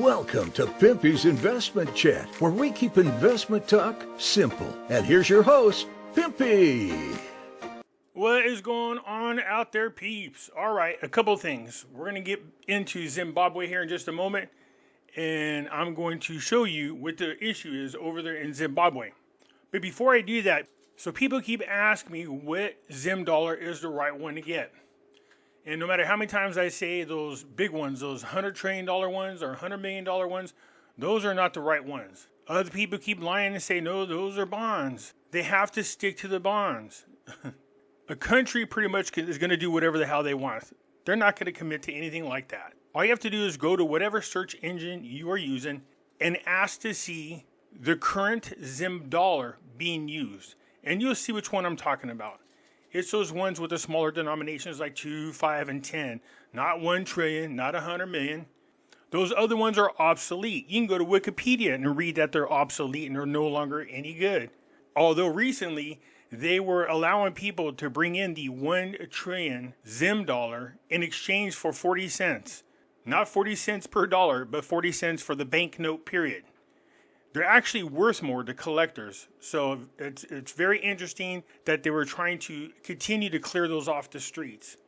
Welcome to Pimpy's Investment Chat, where we keep investment talk simple. And here's your host, Pimpy. What is going on out there, peeps? All right, a couple things. We're going to get into Zimbabwe here in just a moment, and I'm going to show you what the issue is over there in Zimbabwe. But before I do that, so people keep asking me what Zim dollar is the right one to get. And no matter how many times I say those big ones, those $100 trillion ones or $100 million ones, those are not the right ones. Other people keep lying and say, no, those are bonds. They have to stick to the bonds. A country pretty much is going to do whatever the hell they want. They're not going to commit to anything like that. All you have to do is go to whatever search engine you are using and ask to see the current Zim dollar being used. And you'll see which one I'm talking about. It's those ones with the smaller denominations like 2, 5, and 10. Not 1 trillion, not 100 million. Those other ones are obsolete. You can go to Wikipedia and read that they're obsolete and they're no longer any good. Although recently, they were allowing people to bring in the 1 trillion Zim dollar in exchange for 40 cents. Not 40 cents per dollar, but 40 cents for the banknote period. They're actually worth more to collectors. So it's very interesting that they were trying to continue to clear those off the streets.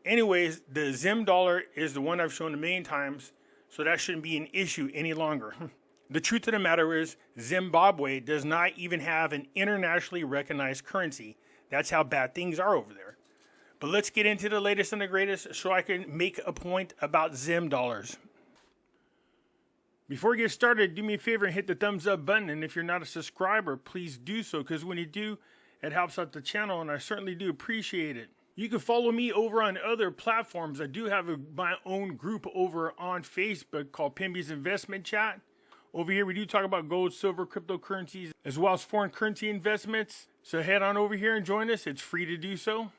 Anyways, the Zim dollar is the one I've shown a million times, so that shouldn't be an issue any longer. The truth of the matter is, Zimbabwe does not even have an internationally recognized currency. That's how bad things are over there. But let's get into the latest and the greatest so I can make a point about Zim dollars. Before we get started, do me a favor and hit the thumbs up button. And if you're not a subscriber, please do so, because when you do, it helps out the channel, and I certainly do appreciate it. You can follow me over on other platforms. I do have my own group over on Facebook called Pimpy's Investment Chat. Over here, we do talk about gold, silver, cryptocurrencies, as well as foreign currency investments. So head on over here and join us. It's free to do so.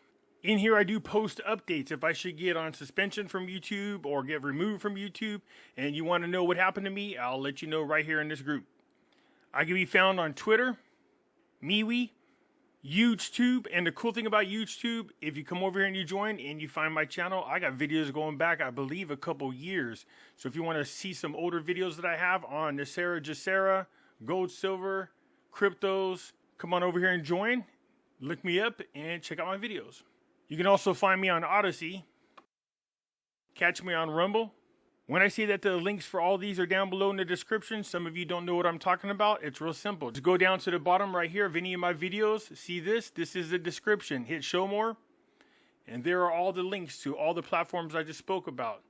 In here, I do post updates. If I should get on suspension from YouTube or get removed from YouTube and you want to know what happened to me, I'll let you know right here in this group. I can be found on Twitter, MeWe, YouTube, and the cool thing about YouTube, if you come over here and you join and you find my channel, I got videos going back, I believe, a couple years. So if you want to see some older videos that I have on Nasera, Jacera, gold, silver, cryptos, come on over here and join. Look me up and check out my videos. You can also find me on Odyssey. Catch me on Rumble. When I say that the links for all these are down below in the description, some of you don't know what I'm talking about. It's real simple. Just go down to the bottom right here of any of my videos. See this? This is the description. Hit show more. And there are all the links to all the platforms I just spoke about.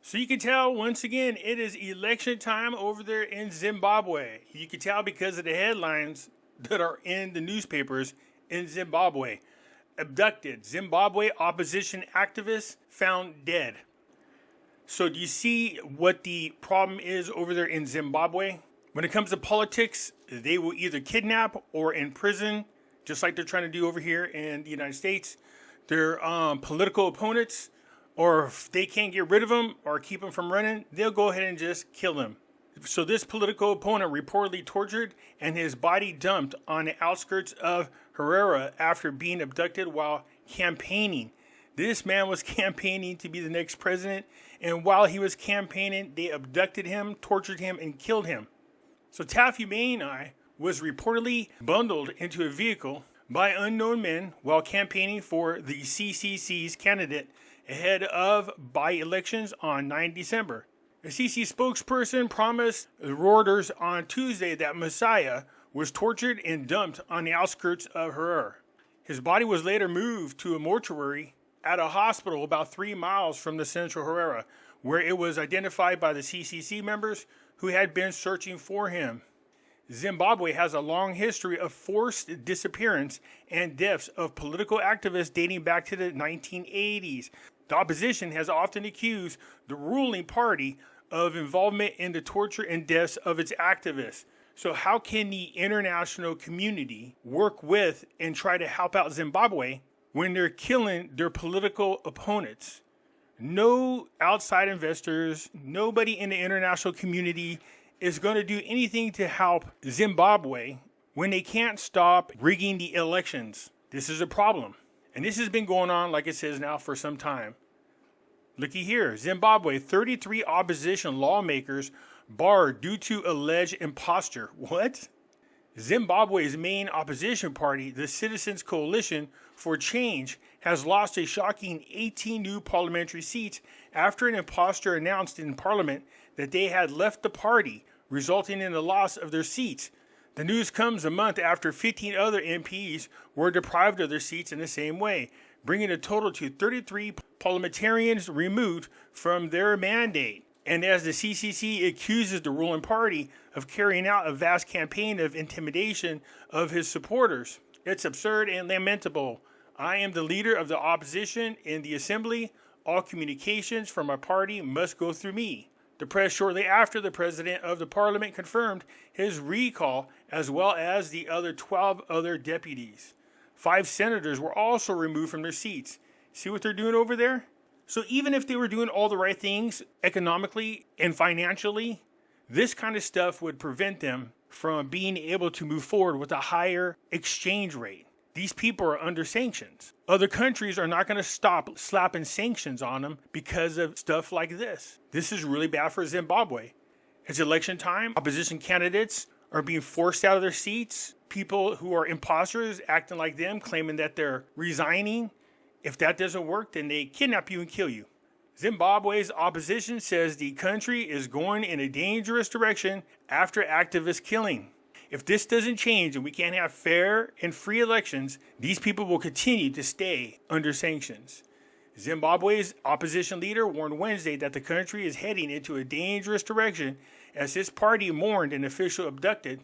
So you can tell, once again, it is election time over there in Zimbabwe. You can tell because of the headlines that are in the newspapers in Zimbabwe. Abducted. Zimbabwe opposition activist found dead. So do you see what the problem is over there in Zimbabwe? When it comes to politics, they will either kidnap or imprison, just like they're trying to do over here in the United States, their political opponents, or if they can't get rid of them or keep them from running, they'll go ahead and just kill them. So this political opponent reportedly tortured and his body dumped on the outskirts of Harare after being abducted while campaigning. This man was campaigning to be the next president, and while he was campaigning, they abducted him, tortured him, and killed him. So Taffy Maini was reportedly bundled into a vehicle by unknown men while campaigning for the CCC's candidate ahead of by-elections on 9 December. A CC spokesperson promised Reuters on Tuesday that Messiah was tortured and dumped on the outskirts of Harare. His body was later moved to a mortuary at a hospital about 3 miles from the central Harare, where it was identified by the CCC members who had been searching for him. Zimbabwe has a long history of forced disappearance and deaths of political activists dating back to the 1980s. The opposition has often accused the ruling party of involvement in the torture and deaths of its activists. So how can the international community work with and try to help out Zimbabwe when they're killing their political opponents? No outside investors, nobody in the international community is going to do anything to help Zimbabwe when they can't stop rigging the elections. This is a problem. And this has been going on, like it says now, for some time. Looky here, Zimbabwe, 33 opposition lawmakers barred due to alleged imposture. What? Zimbabwe's main opposition party, the Citizens Coalition for Change, has lost a shocking 18 new parliamentary seats after an impostor announced in parliament that they had left the party, resulting in the loss of their seats. The news comes a month after 15 other MPs were deprived of their seats in the same way, bringing a total to 33 parliamentarians removed from their mandate. And as the CCC accuses the ruling party of carrying out a vast campaign of intimidation of his supporters, it's absurd and lamentable. I am the leader of the opposition in the assembly. All communications from my party must go through me. The press shortly after the president of the parliament confirmed his recall, as well as the other 12 other deputies. 5 senators were also removed from their seats. See what they're doing over there? So even if they were doing all the right things economically and financially, this kind of stuff would prevent them from being able to move forward with a higher exchange rate. These people are under sanctions. Other countries are not going to stop slapping sanctions on them because of stuff like this. This is really bad for Zimbabwe. It's election time. Opposition candidates are being forced out of their seats. People who are imposters acting like them, claiming that they're resigning. If that doesn't work, then they kidnap you and kill you. Zimbabwe's opposition says the country is going in a dangerous direction after activist killing. If this doesn't change and we can't have fair and free elections, these people will continue to stay under sanctions. Zimbabwe's opposition leader warned Wednesday that the country is heading into a dangerous direction as his party mourned an official abducted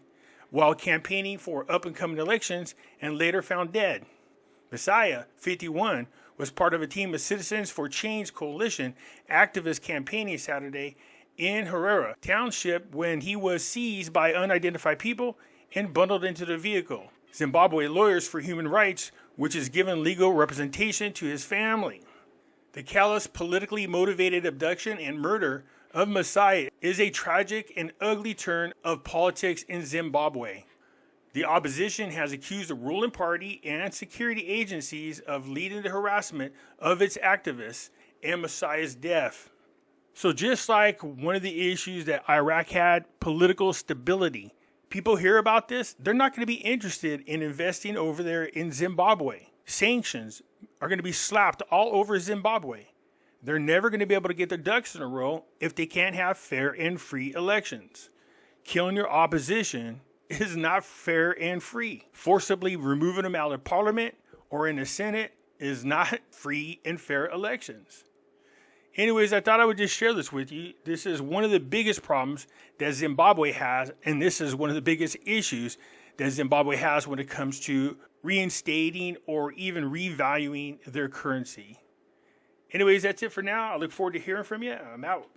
while campaigning for up-and-coming elections and later found dead. Messiah, 51, was part of a team of Citizens for Change coalition activists campaigning Saturday in Herrera Township when he was seized by unidentified people and bundled into the vehicle. Zimbabwe Lawyers for Human Rights, which has given legal representation to his family. The callous, politically motivated abduction and murder of Messiah is a tragic and ugly turn of politics in Zimbabwe. The opposition has accused the ruling party and security agencies of leading the harassment of its activists and Messiah's death. So just like one of the issues that Iraq had, political stability, people hear about this, they're not going to be interested in investing over there in Zimbabwe. Sanctions are going to be slapped all over Zimbabwe. They're never going to be able to get their ducks in a row if they can't have fair and free elections. Killing your opposition is not fair and free. Forcibly removing them out of parliament or in the Senate is not free and fair elections. Anyways, I thought I would just share this with you. This is one of the biggest problems that Zimbabwe has, and this is one of the biggest issues that Zimbabwe has when it comes to reinstating or even revaluing their currency. Anyways, that's it for now. I look forward to hearing from you. I'm out.